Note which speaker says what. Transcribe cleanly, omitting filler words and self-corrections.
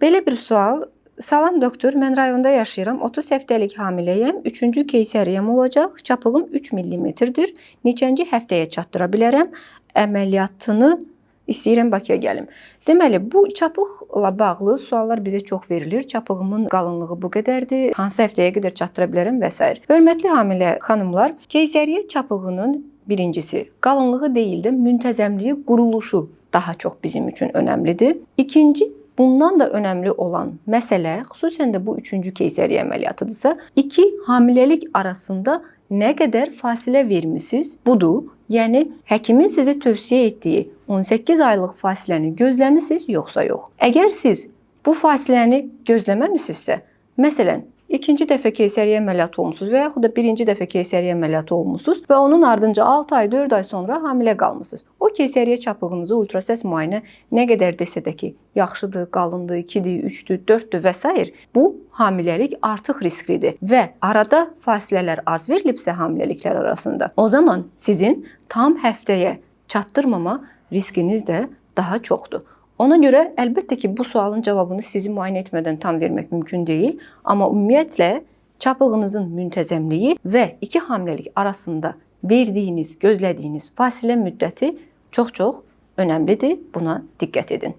Speaker 1: Belə bir sual. Salam doktor, mən rayonda yaşayıram. 30 həftəlik hamiləyəm. 3-cü keysəriyəm olacaq. Çapığım 3 millimetrdir. Neçənci həftəyə çatdıra bilərəm? Əməliyyatını istəyirəm, Bakıya gəlim. Deməli, bu çapıqla bağlı suallar bizə çox verilir. Çapığımın qalınlığı bu qədərdir. Hansı həftəyə qədər çatdıra bilərəm və s. Hörmətli hamilə xanımlar, keysəriyyə çapığının birincisi qalınlığı deyil də müntəzəmliyi, quruluşu daha çox bizim üçün önəmlidir. İkinci, bundan da önəmli olan məsələ, xüsusən də bu 3-cü keysəriyyə əməliyyatıdırsa, iki hamiləlik arasında nə qədər fasilə vermisiniz? Budur. Yəni, həkimin sizə tövsiyə etdiyi 18 aylıq fasiləni gözləmisiniz, yoxsa yox? Əgər siz bu fasiləni gözləməmisinizsə, məsələn, İkinci dəfə keysəriyyə əməliyyatı olmusunuz və yaxud da birinci dəfə keysəriyyə əməliyyatı olmusunuz və onun ardınca 6 ay, 4 ay sonra hamilə qalmısınız. O keysəriyyə çapığınızı ultrasəs müayinə nə qədər desə də ki, yaxşıdır, qalındır, 2-dir, 3-dür, 4-dür və s. bu hamiləlik artıq risklidir və arada fasilələr az verilibsə hamiləliklər arasında, o zaman sizin tam həftəyə çatdırmama riskiniz də daha çoxdur. Ona görə əlbəttə ki, bu sualın cavabını sizi müayinə etmədən tam vermək mümkün deyil. Amma ümumiyyətlə çapığınızın müntəzəmliyi və iki hamiləlik arasında verdiyiniz, gözlədiyiniz fasilə müddəti çox-çox önəmlidir. Buna diqqət edin.